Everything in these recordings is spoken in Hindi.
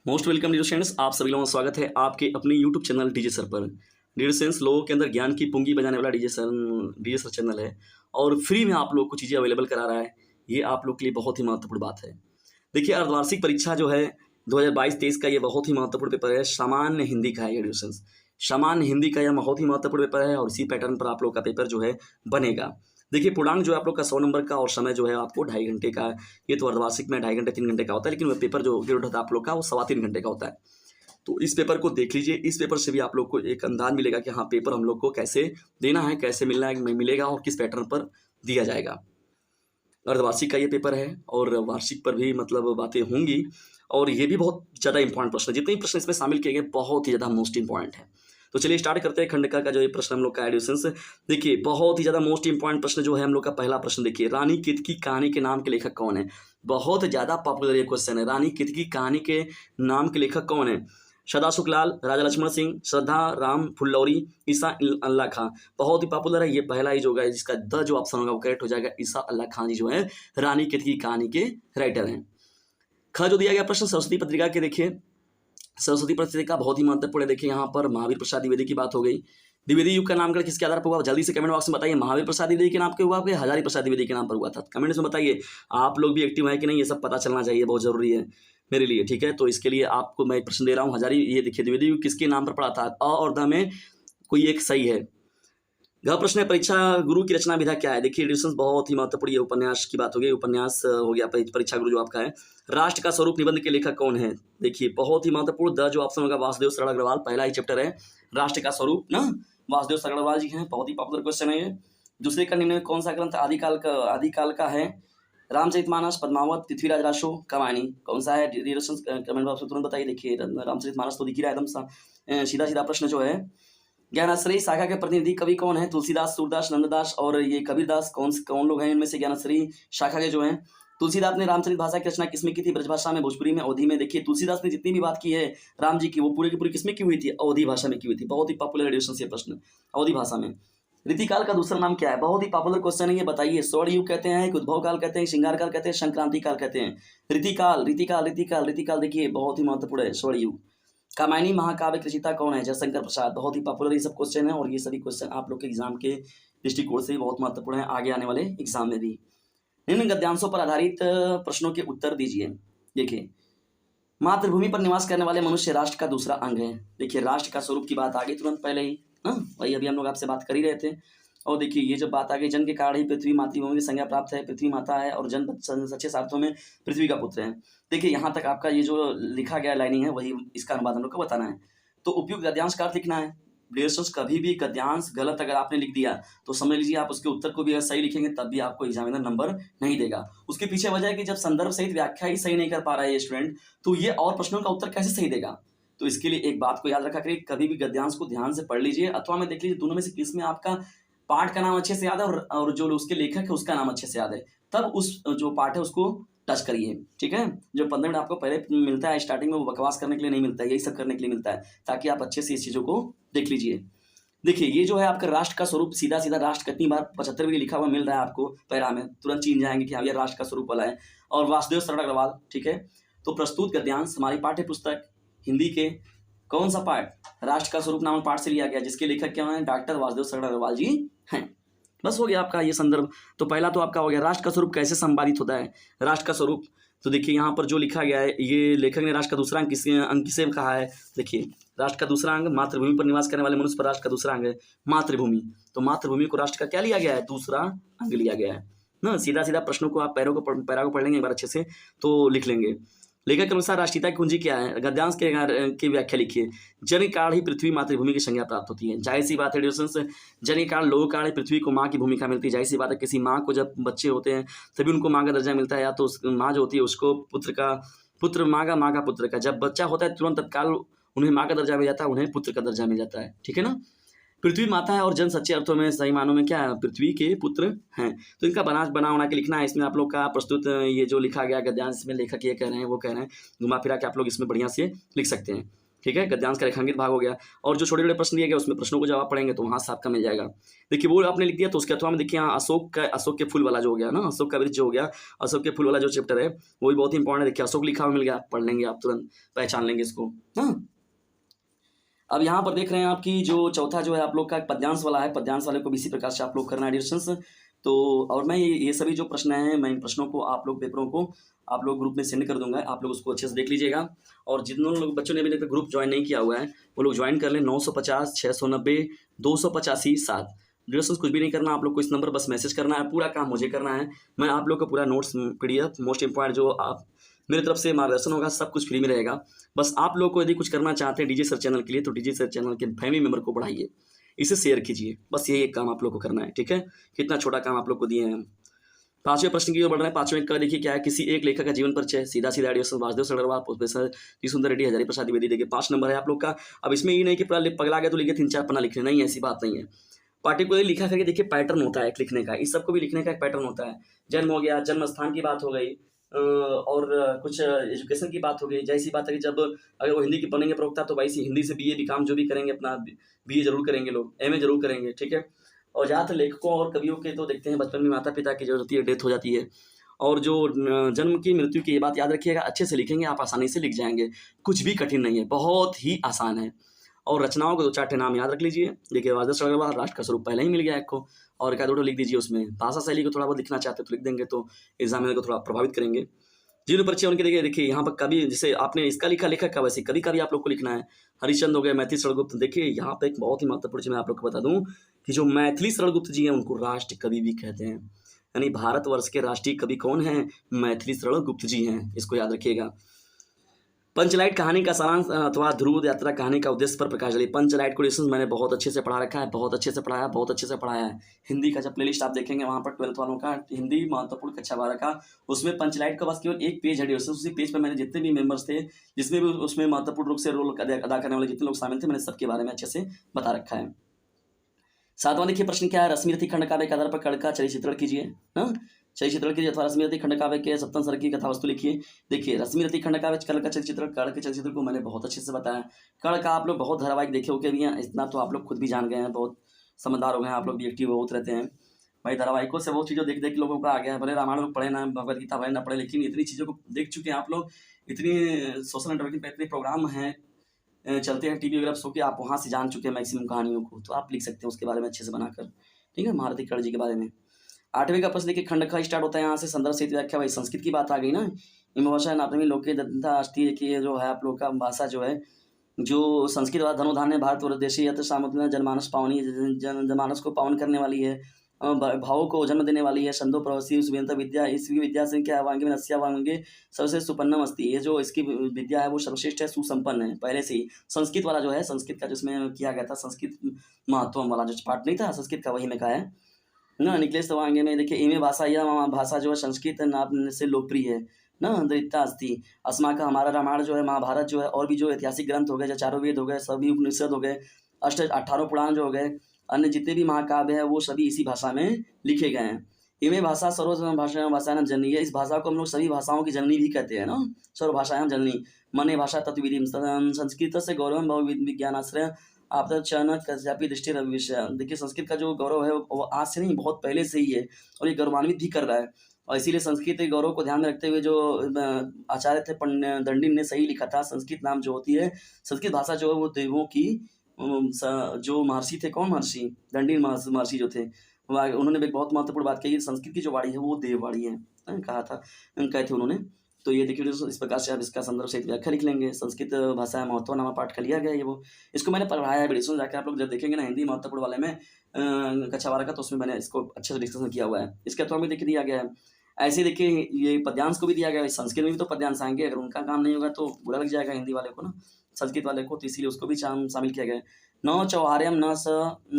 मोस्ट वेलकम डियर स्टूडेंट्स, आप सभी लोगों का स्वागत है आपके अपने यूट्यूब चैनल डीजे सर पर। डियर स्टूडेंट्स, लोगों के अंदर ज्ञान की पुंगी बजाने वाला डीजे सर चैनल है और फ्री में आप लोग को चीज़ें अवेलेबल करा रहा है। ये आप लोग के लिए बहुत ही महत्वपूर्ण बात है। देखिए, अर्धवार्षिक परीक्षा जो है 2022-23 का, ये बहुत ही महत्वपूर्ण पेपर है। सामान्य हिंदी का है ये डियर स्टूडेंट्स। सामान्य हिंदी का यह बहुत ही महत्वपूर्ण पेपर है और इसी पैटर्न पर आप लोग का पेपर जो है बनेगा। देखिए, पूर्णांक जो है आप लोग का 100 नंबर का और समय जो है आपको 2.5 घंटे का। ये तो अर्धवार्षिक में 2.5 घंटे 3 घंटे का होता है, लेकिन वह पेपर जो पीरियड होता है आप लोग का वो 3.25 घंटे का होता है। तो इस पेपर को देख लीजिए। इस पेपर से भी आप लोग को एक अंदाज मिलेगा कि हाँ, पेपर हम लोग को कैसे देना है, कैसे मिलना है, मिलेगा और किस पैटर्न पर दिया जाएगा। अर्धवार्षिक का ये पेपर है और वार्षिक पर भी मतलब बातें होंगी और ये भी बहुत ज़्यादा इंपॉर्टेंट प्रश्न है। जितने भी प्रश्न इसमें शामिल किए गए बहुत ही ज़्यादा मोस्ट इंपॉर्टेंट है। तो चलिए स्टार्ट करते हैं खंडका का जो ये प्रश्न हम लोग का एडिशंस। देखिए, बहुत ही ज़्यादा मोस्ट इंपॉर्टेंट प्रश्न जो है हम लोग का पहला प्रश्न। देखिए, रानी केतकी कहानी के नाम के लेखक कौन है? बहुत ज़्यादा पॉपुलर ये क्वेश्चन है। रानी केतकी कहानी के नाम के लेखक कौन है? सदा सुखलाल, राजा लक्ष्मण सिंह, श्रद्धा राम फुल्लौरी, ईसा अल्लाह खां। बहुत ही पॉपुलर है। ये पहला ही जो होगा जिसका द जो ऑप्शन होगा वो करेक्ट हो जाएगा। ईसा अल्लाह खां जी जो है रानी केतकी कहानी के राइटर हैं। ख जो दिया गया प्रश्न सरस्वती पत्रिका के, देखिए सरस्वती पत्रिका बहुत ही महत्वपूर्ण है। देखिए, यहाँ पर महावीर प्रसाद द्विवेदी की बात हो गई। द्विवेदी युग का नामकरण किसके आधार पर हुआ? जल्दी से कमेंट बॉक्स में बताइए। महावीर प्रसाद द्विवेदी के नाम पे हुआ कि हजारी प्रसाद द्विवेदी के नाम पर हुआ था? कमेंट्स में बताइए। आप लोग भी एक्टिव है कि नहीं, ये सब पता चलना चाहिए, बहुत जरूरी है मेरे लिए। ठीक है, तो इसके लिए आपको मैं प्रश्न दे रहा हूँ। हजारी, ये देखिए द्विवेदी युग किसके नाम पर पड़ा था? अ और द में कोई एक सही है। घ प्रश्न है, परीक्षा गुरु की रचना विधा क्या है? देखिए एडिशंस बहुत ही महत्वपूर्ण, ये उपन्यास की बात हो गई। उपन्यास हो गया परीक्षा गुरु जो आपका है। राष्ट्र का स्वरूप निबंध के लेखक कौन है? देखिए, बहुत ही महत्वपूर्ण। द जो ऑप्शन होगा वासुदेव सरल अग्रवाल, पहला ही चैप्टर है राष्ट्र का स्वरूप ना, वासुदेव सरल अग्रवाल जी हैं। बहुत ही पॉपुलर क्वेश्चन है ये। दूसरे का निम्न में कौन सा ग्रंथ आदिकाल का है? रामचरितमानस, पद्मावत, पृथ्वीराज रासो, कमानी। कौन सा है? कमेंट बॉक्स में तुरंत बताइए। देखिए, रामचरितमानस तो दिख ही रहा है एकदम सीधा सीधा प्रश्न जो है। ज्ञानाश्रयी शाखा के प्रतिनिधि कवि कौन है? तुलसीदास, सूरदास, नंददास और ये कबीरदास। कौन लोग हैं इनमें से ज्ञानाश्रयी शाखा के जो हैं? तुलसीदास ने रामचरित भाषा की रचना किसमें की थी? ब्रजभाषा में, भोजपुरी में, अवधी में। देखिए, तुलसीदास ने जितनी भी बात की है राम जी की, वो पूरी की पूरी किसमें की हुई थी? अवधी भाषा में की हुई थी। बहुत ही पॉपुलर एडिशन से प्रश्न, अवधी भाषा में। रीतिकाल का दूसरा नाम क्या है? बहुत ही पॉपुलर क्वेश्चन है ये, बताइए। स्वर्ण युग कहते हैं, उद्भव काल कहते हैं, श्रृंगार काल कहते हैं, संक्रांति काल कहते हैं। रीतिकाल, रीतिकाल, रीतिकाल, रीतिकाल देखिए बहुत ही महत्वपूर्ण है। स्वर्ण युग। कामायनी महाकाव्य की रचयिता कौन है? जयशंकर प्रसाद। बहुत ही पॉपुलर ये सब क्वेश्चन है और ये सभी क्वेश्चन आप लोग के एग्जाम के दृष्टिकोण से भी बहुत महत्वपूर्ण है, आगे आने वाले एग्जाम में भी। निम्न गद्यांशों पर आधारित प्रश्नों के उत्तर दीजिए। देखिए, मातृभूमि पर निवास करने वाले मनुष्य राष्ट्र का दूसरा अंग है। देखिए, राष्ट्र का स्वरूप की बात आ गई तुरंत पहले ही, वही अभी हम लोग आपसे बात कर ही रहे थे। और देखिए, ये जब बात आ गई, जन्म के कारण ही पृथ्वी मातृभूमि की संज्ञा प्राप्त है। पृथ्वी माता है और जन्म सच्चे अर्थों में पृथ्वी का पुत्र है। देखिए, यहाँ तक आपका ये जो लिखा गया लाइनिंग है वही इसका अनुवाद हम लोग को बताना है। तो उपयुक्त गद्यांश का अर्थ लिखना है। डियर्स, कभी भी गद्यांश गलत अगर आपने लिख दिया तो समझ लीजिए आप उसके उत्तर को भी अगर सही लिखेंगे तब भी आपको एग्जामिनर नंबर नहीं देगा। उसके पीछे वजह है कि जब संदर्भ सहित व्याख्या ही सही नहीं कर पा रहा है ये स्टूडेंट, तो ये और प्रश्नों का उत्तर कैसे सही देगा? तो इसके लिए एक बात को याद रखा करिए, कभी भी गद्यांश को ध्यान से पढ़ लीजिए अथवा में देख लीजिए दोनों में से किस में आपका पाठ का नाम अच्छे से याद है और जो उसके लेखक है उसका नाम अच्छे से याद है, तब उस जो पाठ है उसको टच करिए। ठीक है, जो 15 मिनट आपको पहले मिलता है स्टार्टिंग में, वो बकवास करने के लिए नहीं मिलता है, यही सब करने के लिए मिलता है, ताकि आप अच्छे से इस चीज़ों को देख लीजिए। देखिए, ये जो है आपका राष्ट्र का स्वरूप, सीधा सीधा राष्ट्र कितनी बार 75 भी लिखा हुआ मिल रहा है आपको पैरा में, तुरंत चीन जाएंगे कि हाँ ये राष्ट्र का स्वरूप वाला है। और वासुदेव सरल अग्रवाल। ठीक है, तो प्रस्तुत गद्यांश हमारी पाठ्य पुस्तक हिंदी के कौन सा पाठ? राष्ट्र का स्वरूप नामक पाठ से लिया गया, जिसके लेखक क्या हैं? डॉक्टर वासुदेव सरल अग्रवाल जी हैं। बस हो गया आपका ये संदर्भ। तो पहला तो आपका हो गया राष्ट्र का स्वरूप कैसे संपादित होता है। राष्ट्र का स्वरूप, तो देखिए यहाँ पर जो लिखा गया है, ये लेखक ने राष्ट्र का दूसरा अंग किसे कहा है? देखिए, राष्ट्र का दूसरा अंग मातृभूमि पर निवास करने वाले मनुष्य पर राष्ट्र का दूसरा अंग है मातृभूमि। तो मातृभूमि को राष्ट्र का क्या लिया गया है? दूसरा अंग लिया गया है ना। सीधा सीधा प्रश्नों को आप पैरा को पढ़ लेंगे एक बार अच्छे से तो लिख लेंगे। लेखक के अनुसार राष्ट्रीयता की कुंजी क्या है? गद्यांश की व्याख्या लिखिए। जन के कारण ही पृथ्वी मातृभूमि की संज्ञा प्राप्त होती है। जाहिर सी बात है डिस्टेंस, जन के कारण, लोगों के कारण पृथ्वी को माँ की भूमिका मिलती है। जाहिर सी बात है, किसी माँ को जब बच्चे होते हैं तभी उनको माँ का दर्जा मिलता है, या तो माँ जो होती है उसको पुत्र माँ का पुत्र का। जब बच्चा होता है तुरंत तत्काल उन्हें माँ का दर्जा मिल जाता है, उन्हें पुत्र का दर्जा मिल जाता है। ठीक है ना। पृथ्वी माता है और जन सच्चे अर्थों में सही मानों में क्या है? पृथ्वी के पुत्र हैं। तो इनका बना के लिखना है। इसमें आप लोग का प्रस्तुत ये जो लिखा गया गद्यांश में लेखक ये कह रहे हैं वो कह रहे हैं, घुमा फिरा के आप लोग इसमें बढ़िया से लिख सकते हैं। ठीक है, गद्यांश का रेखांकित भाग हो गया। और जो छोटे-छोटे प्रश्न दिए गए उसमें प्रश्नों को जवाब पढ़ेंगे तो वहाँ से आपका मिल जाएगा। देखिए वो आपने लिख दिया तो उसके अथवा में देखिए यहाँ अशोक के फूल वाला जो हो गया ना, अशोक का वृक्ष जो हो गया, अशोक के फूल वाला जो चैप्टर है वो भी बहुत ही इंपॉर्टेंट है। देखिए अशोक लिखा हुआ मिल गया, पढ़ लेंगे आप तुरंत, पहचान लेंगे इसको। हाँ, अब यहाँ पर देख रहे हैं आपकी जो चौथा जो है आप लोग का पद्यांश वाला है, पद्यांश वाले को भी इसी प्रकार से आप लोग करना है डिस्कशन। तो और मैं ये सभी जो प्रश्न हैं मैं इन प्रश्नों को आप लोग पेपरों को आप लोग ग्रुप में सेंड कर दूंगा, आप लोग उसको अच्छे से देख लीजिएगा। और जिन लोग बच्चों ने अभी तक ग्रुप ज्वाइन नहीं किया हुआ है वो लोग ज्वाइन कर लें। 950 690 285 7। डिस्कशन कुछ भी नहीं करना, आप लोग को इस नंबर बस मैसेज करना है, पूरा काम मुझे करना है। मैं आप लोग को पूरा नोट्स PDF मोस्ट इंपॉर्टेंट जो आप मेरी तरफ से मार्गदर्शन होगा सब कुछ फ्री में रहेगा। बस आप लोग को यदि कुछ करना चाहते हैं डीजे सर चैनल के लिए तो डीजे सर चैनल के फैमिली मेंबर को बढ़ाइए, इसे शेयर कीजिए, बस यही एक काम आप लोग को करना है। ठीक है, कितना छोटा काम आप लोग को दिए हैं। 5वें प्रश्न की ओर बढ़ रहे हैं। 5वें का देखिए क्या है, किसी एक लेखक का जीवन परिचय, सीधा एडिशन वासुदेव सरगरवाल, प्रोफेसर जी सुंदर रेड्डी, हजारी प्रसाद द्विवेदी। देखिए 5 नंबर है आप लोग का। अब इसमें ये नहीं कि पूरा पगला गया तो लिखे 3-4 पन्ना लिखने, नहीं ऐसी बात नहीं है। पार्टिकुलर लिखा करके देखिए पैटर्न होता है एक लिखने का, इस सबको भी लिखने का एक पैटर्न होता है। जन्म हो गया, जन्म स्थान की बात हो गई, और कुछ एजुकेशन की बात हो गई। जैसी बात है कि जब अगर वो हिंदी की बनेंगे प्रवक्ता तो वैसी हिंदी से BA BCom जो भी करेंगे अपना BA जरूर करेंगे लोग, MA जरूर करेंगे। ठीक है, और ज़्यादातर लेखकों और कवियों के तो देखते हैं बचपन में माता पिता की जो होती है डेथ हो जाती है। और जो जन्म की मृत्यु की ये बात याद रखिएगा, अच्छे से लिखेंगे आप आसानी से लिख जाएंगे, कुछ भी कठिन नहीं है, बहुत ही आसान है। और रचनाओं को 2-4 नाम याद रख लीजिए। देखिए वासुदेव सरगरवाल, राष्ट्र का स्वरूप पहले ही मिल गया एक को, और एक आध लिख दीजिए उसमें। भाषा शैली को थोड़ा बहुत लिखना चाहते तो लिख देंगे तो एग्जामिनर को थोड़ा प्रभावित करेंगे। जीवन परिचय उनके देखिए यहाँ पर कवि, जैसे आपने इसका लिखा लेखक का वैसे कवि का भी आप लोग को लिखना है। हरिश्चंद्र हो गए, मैथिली शरणगुप्त। देखिए यहाँ पे एक बहुत ही महत्वपूर्ण चीज मैं आप लोग को बता दूं कि जो मैथिली शरणगुप्त जी हैं उनको राष्ट्र कवि भी कहते हैं, यानी भारतवर्ष के राष्ट्रीय कवि कौन है, मैथिली शरणगुप्त जी हैं, इसको याद रखिएगा। पंचलाइट कहानी का सारांश अथवा ध्रुव यात्रा कहानी का उद्देश्य पर प्रकाश डालिए। पंचलाइट को लेसन मैंने बहुत अच्छे से पढ़ा रखा है, बहुत अच्छे से पढ़ाया, बहुत अच्छे से पढ़ाया है। हिंदी का जब प्लेलिस्ट आप देखेंगे वहाँ पर 12th वालों का हिंदी महत्वपूर्ण कक्षा 12 का, उसमें पंचलाइट का बस केवल एक पेज है। उसी पेज पर मैंने जितने भी मेंबर्स थे, जिसमें भी उसमें महत्वपूर्ण रूप से रोल अदा करने वाले जितने लोग शामिल थे, मैंने सबके बारे में अच्छे से बता रखा है। 7वां देखिए प्रश्न क्या है, रश्मिरथी खंड काव्य के आधार पर कर्ण का चरित्र कीजिए। चरित्र कीजिए अथवा रश्मिरथी खंड काव्य के सप्तम सर्ग की कथा वस्तु लिखिए। देखिए रश्मिरथी खंड काव्य कर्ण का चरित्र, कर्ण के चरित्र को मैंने बहुत अच्छे से बताया। कर्ण का आप लोग बहुत धारावाहिक देखे होके भी हैं, इतना तो आप लोग खुद भी जान गए हैं, बहुत समझदार हो गए हैं आप लोग भी, एक्टिव बहुत रहते हैं भाई। धारावाहिकों से बहुत चीज़ों देख देख लोगों का आ गया है, भले रामायण लोग पढ़े ना, भगवद गीता भले ना पढ़े, लेकिन इतनी चीज़ों को देख चुके हैं आप लोग। इतनी सोशल नेटवर्किंग पर इतने प्रोग्राम हैं चलते हैं TV वगैरह सो के, आप वहाँ से जान चुके हैं मैक्सिमम कहानियों को, तो आप लिख सकते हैं उसके बारे में अच्छे से बनाकर। ठीक है, महारथी कर्ण जी के बारे में। 8वें का प्रश्न देखिए, खंड का स्टार्ट होता है यहाँ से, संदर्भ सहित व्याख्या। भाई संस्कृत की बात आ गई ना, इम भाषा नातमी लोके दत्ता अस्थि की जो है आप लोग का भाषा जो है, जो संस्कृत वाला धनुधान्य भारत और देशी यत्र सामग्री जनमानस पावनी, जनमानस को पावन करने वाली है, भावों को जन्म देने वाली है। संदो प्रवसी सुविंता विद्या, इस विद्या से क्या वांगे में नस्या वांगे सबसे सुपन्नम अस्ति, ये जो इसकी विद्या है वो सर्वश्रेष्ठ है, सुसंपन्न है पहले से ही। संस्कृत वाला जो है, संस्कृत का जिसमें किया गया था, संस्कृत महत्व वाला जो पाठ नहीं था संस्कृत का, वही में कहा है ना। निकलेश वांगे में देखिए, इमे भाषा, यह भाषा जो है संस्कृत नाम से लोकप्रिय है ना। दैत्या अस्ति अस्मा का, हमारा रामायण जो है, महाभारत जो है, और भी जो ऐतिहासिक ग्रंथ हो गए, जो 4 वेद हो गए, सभी उपनिषद हो गए, 18 पुराण जो हो गए, अन्य जितने भी महाकाव्य है वो सभी इसी भाषा में लिखे गए हैं। इमे भाषा सर्व भाषायाम जननी है, इस भाषा को हम लोग सभी भाषाओं की जननी भी कहते हैं ना, सर्व भाषायाम जननी। मने भाषा तत्वविधि संस्कृत से गौरव बहु विज्ञानाश्रय आप चयन कश्यापी दृष्टि विषय। देखिए संस्कृत का जो गौरव है वो आज से नहीं, बहुत पहले से ही है, और ये गौरवान्वित भी कर रहा है। और इसीलिए संस्कृत के गौरव को ध्यान में रखते हुए जो आचार्य थे दंडिन ने सही लिखा था, संस्कृत नाम जो होती है, संस्कृत भाषा जो है वो देवों की, जो महर्षि थे, कौन महर्षि, दंडिन महर्षि जो थे, उन्होंने एक बहुत महत्वपूर्ण बात कही, संस्कृत की जो वाणी है वो देववाणी है, कहा था, कहे थे उन्होंने। तो ये देखिए इस प्रकार से आप इसका संदर्भ सहित व्याख्या लिख लेंगे। संस्कृत भाषा महत्व नामा पाठ का लिया गया है वो, इसको मैंने पढ़ाया है वीडियो जाके, आप लोग जब देखेंगे ना हिंदी महत्वपूर्ण वाले में कक्षा 12 का, तो उसमें मैंने इसको अच्छे से डिस्कशन किया हुआ है। इसके अथवा में देखिए दिया गया है। ऐसे देखिए ये पद्यांश को भी दिया गया है, संस्कृत में भी तो पद्यांश आएंगे, अगर उनका काम नहीं होगा तो बुरा लग जाएगा हिंदी वाले को ना, संस्कृत वाले को, तो इसीलिए उसको भी शामिल किया गया है। न चौहार्यम न स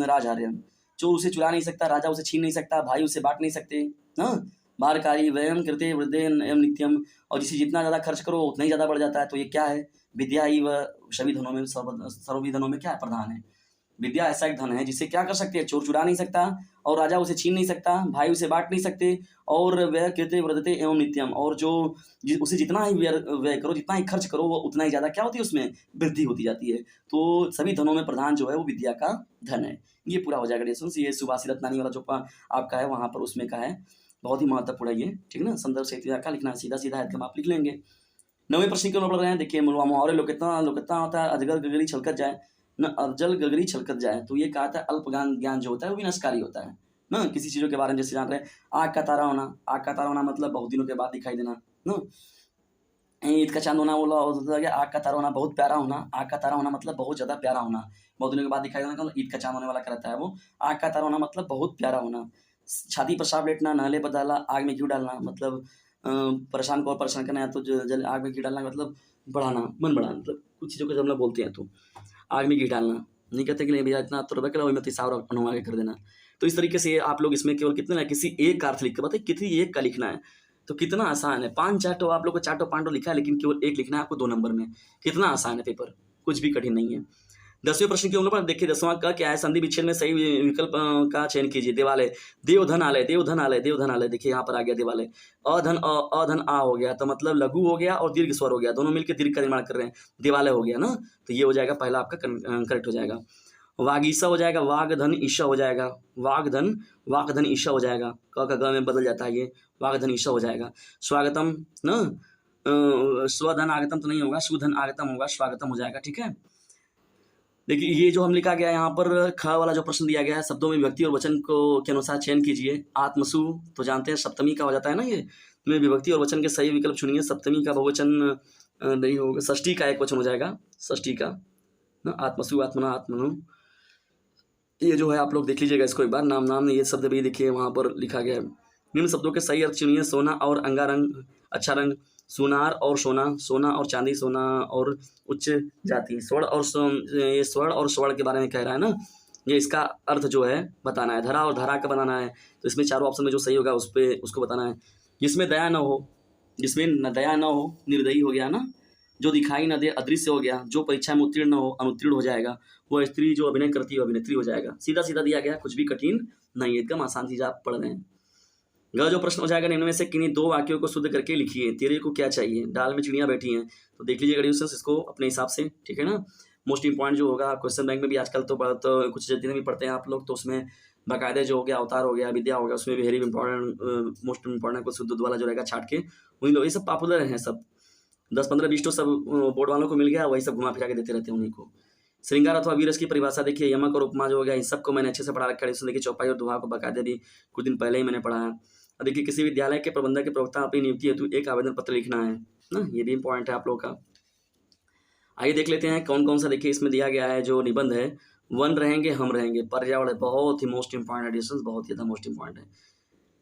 राजहार्यम, चोर उसे चुरा नहीं सकता, राजा उसे छीन नहीं सकता, भाई उसे बांट नहीं सकते ना। बारकारी व्ययम कृते वृद्धे एवं नित्यम, और जिसे जितना ज़्यादा खर्च करो उतना ही ज़्यादा बढ़ जाता है। तो ये क्या है, विद्या ही वह सभी धनों में सर्वधनों में क्या है, प्रधान है। विद्या ऐसा एक धन है जिसे क्या कर सकते हैं, चोर चुरा नहीं सकता और राजा उसे छीन नहीं सकता, भाई उसे बांट नहीं सकते, और व्यय कृते वर्धते एवं नित्यम, और जो उसे जितना ही व्यय करो, जितना ही खर्च करो, वो उतना ही ज़्यादा क्या होती है, उसमें वृद्धि होती जाती है। तो सभी धनों में प्रधान जो है वो विद्या का धन है। ये पूरा हो जाएगा डिस्टेंस। ये सुभाषी रत्नानी वाला जो आपका है वहाँ पर उसमें का है, बहुत ही महत्वपूर्ण है ये, ठीक है ना। संदर्भ से का लिखना सीधा सीधा एकदम आप लिख लेंगे। 9वें प्रश्न क्यों पढ़ रहे हैं, देखिए मुहावरे लोग कितना होता है, अजगर गगरी छलकत जाए न, अजल गगरी छलकत जाए, तो ये कहा था अल्प ज्ञान जो होता है वो विनाशकारी होता है ना। किसी चीज़ों के बारे में जैसे जान रहे हैं, आग का तारा होना, आग का तारा होना मतलब बहुत दिनों के बाद दिखाई देना ना। ईद का चांद होना बोला होता है, आग का तारा होना बहुत प्यारा होना, आग का तारा होना मतलब बहुत ज़्यादा प्यारा होना, बहुत दिनों के बाद दिखाई देना, ईद का चांद होने वाला कहता है वो। आग का तारा होना मतलब बहुत प्यारा होना। छाती पर सांप लेटना, नहले पर डाला, आग में घी डालना, मतलब परेशान को परेशान करना, या तो जल आग में घी डालना मतलब बढ़ाना, मन बढ़ाना, मतलब कुछ चीज़ों को जब हम लोग बोलते हैं तो आग में घी डालना, नहीं कहते कि नहीं भैया इतना तो रुपये वही मत हिसाब बनवा के कर देना। तो इस तरीके से आप लोग इसमें केवल कितने ना किसी एक का अर्थ लिख के बताइए, किसी एक का लिखना है तो कितना आसान है। 5 आप लोग को 4 5 लिखा है, लेकिन केवल एक लिखना है आपको 2 नंबर में। कितना आसान है पेपर, कुछ भी कठिन नहीं है। 10वें प्रश्न के ऊपर देखिए, 10वां का क्या है, संधि विच्छेद में सही विकल्प का चयन कीजिए। देवालय, देवधन आलय, देवधन आलय, देवधन आलय, देखिए यहाँ पर आ गया देवालय। अधन अधन आ हो गया, तो मतलब लघु हो गया और दीर्घ स्वर हो गया, दोनों मिलकर दीर्घ का निर्माण कर रहे हैं, देवालय हो गया ना। तो ये हो जाएगा पहला आपका करेक्ट हो जाएगा। वागीसा हो जाएगा, वागधन ईशा हो जाएगा, वागधन ईशा हो जाएगा, क का ग में बदल जाता है ये, वागधन ईशा हो जाएगा। स्वागतम ना, स्वधन आगतम तो नहीं होगा, सुधन आगतम होगा, स्वागतम हो जाएगा, ठीक है। देखिए ये जो हम लिखा गया यहाँ पर ख वाला जो प्रश्न दिया गया है, शब्दों में विभक्ति और वचन को के अनुसार चयन कीजिए। आत्मसु तो जानते हैं सप्तमी का हो जाता है ना, ये में विभक्ति और वचन के सही विकल्प चुनिए। सप्तमी का बहुवचन नहीं होगा, षष्ठी का एक वचन हो जाएगा, षष्ठी का ना, आत्मसु आत्मना आत्मनु। ये जो है आप लोग देख लीजिएगा इसको एक बार, नाम ये शब्द भी देखिए वहाँ पर लिखा गया है। निम्न शब्दों के सही अर्थ चुनिए। सोना और अंगारंग, अच्छा रंग, सुनार और सोना, सोना और चांदी, सोना और उच्च जाति, स्वर्ण और ये स्वर्ण और स्वर्ण के बारे में कह रहा है ना, ये इसका अर्थ जो है बताना है। धरा और धरा का बनाना है, तो इसमें चारों ऑप्शन में जो सही होगा उस पर उसको बताना है। जिसमें दया न हो, जिसमें न दया न हो, निर्दयी हो गया ना। जो दिखाई न दे, अदृश्य हो गया। जो परीक्षा में उत्तीर्ण न हो, अनुत्तीर्ण हो जाएगा। वो स्त्री जो अभिनय करती है अभिनेत्री हो जाएगा। सीधा सीधा दिया गया, कुछ भी कठिन नहीं, एकदम आसान चीज आप पढ़ रहे हैं। ग जो प्रश्न हो जाएगा, इनमें से किन्हीं 2 वाक्यों को शुद्ध करके लिखिए। तेरे को क्या चाहिए, डाल में चिड़ियाँ बैठी हैं, तो देख लीजिएगा डिस्टेंस इसको अपने हिसाब से, ठीक है ना। मोस्ट इंपॉर्टेंट जो होगा क्वेश्चन बैंक में भी आजकल तो कुछ जितने भी पढ़ते हैं आप लोग, तो उसमें बाकायदे जो हो गया अवतार हो गया, विद्या हो गया, उसमें भी वेरी इंपॉर्टेंट मोस्ट इंपॉर्टेंट कुछ शुद्ध वाला जो रहेगा छाट के वही लोग, ये सब पॉपुलर हैं सब। 10 15 20 तो सब बोर्ड वालों को मिल गया, वही सब घुमा फिरा के देते रहते हैं उन्हीं को। श्रृंगार अथवा वीरस की परिभाषा देखिए, यमक और उपमा जो हो गया, इन सबको मैंने अच्छे से पढ़ा रखा है। इसमें देखिए चौपाई और दोहा को बाकायदे भी कुछ दिन पहले ही मैंने पढ़ा है। देखिए किसी विद्यालय के प्रबंधक के प्रवक्ता अपनी नियुक्ति हेतु एक आवेदन पत्र लिखना है ना, ये भी इंपॉर्टेंट है आप लोगों का। आइए देख लेते हैं कौन कौन सा। देखिए इसमें दिया गया है जो निबंध है, वन रहेंगे हम रहेंगे, पर्यावरण बहुत ही मोस्ट इंपॉर्टेंट एडिशन, बहुत ही ज़्यादा मोस्ट इंपॉर्टेंट है।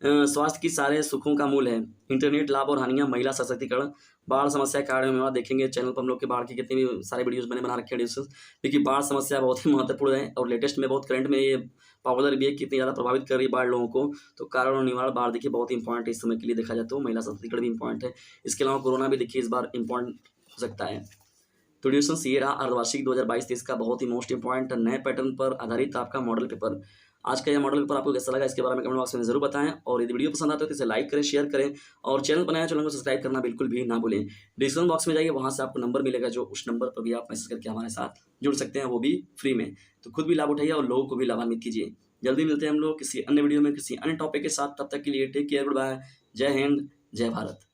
स्वास्थ्य की सारे सुखों का मूल है। इंटरनेट लाभ और हानियां, महिला सशक्तिकरण, बाढ़ समस्या कार्य में देखेंगे चैनल पर हम लोग के बाढ़ की कितने भी सारे वीडियोस मैंने बना रखे हैं डिस्कस। देखिए बाढ़ समस्या बहुत ही महत्वपूर्ण है और लेटेस्ट में बहुत करंट में ये पॉपुलर भी है, कितनी ज़्यादा प्रभावित कर रही है बाढ़ लोगों को। तो कारण और निवारण बाढ़ देखिए बहुत इंपॉर्टेंट है इस समय के लिए देखा जाए तो। महिला सशक्तिकरण भी इंपॉर्टेंट है, इसके अलावा कोरोना भी देखिए इस बार इंपॉर्टेंट हो सकता है। तो डिस्कस ये रहा अर्धवार्षिक 2022-23 का बहुत ही मोस्ट इंपॉर्टेंट नए पैटर्न पर आधारित आपका मॉडल पेपर। आज का यह मॉडल पेपर आपको कैसा लगा इसके बारे में कमेंट बॉक्स में जरूर बताएं, और यदि वीडियो पसंद आता है तो इसे लाइक करें, शेयर करें, और चैनल बनाया चैनल को सब्सक्राइब करना बिल्कुल भी ना भूलें। डिस्क्रिप्शन बॉक्स में जाइए, वहां से आपको नंबर मिलेगा, जो उस नंबर पर भी आप मैसेज करके हमारे साथ जुड़ सकते हैं, वो भी फ्री में। तो खुद भी लाभ उठाइए और लोगों को भी लाभान्वित कीजिए। जल्दी मिलते हैं हम लोग किसी अन्य वीडियो में किसी अन्य टॉपिक के साथ, तब तक के लिए टेक केयर, गुड बाय, जय हिंद, जय भारत।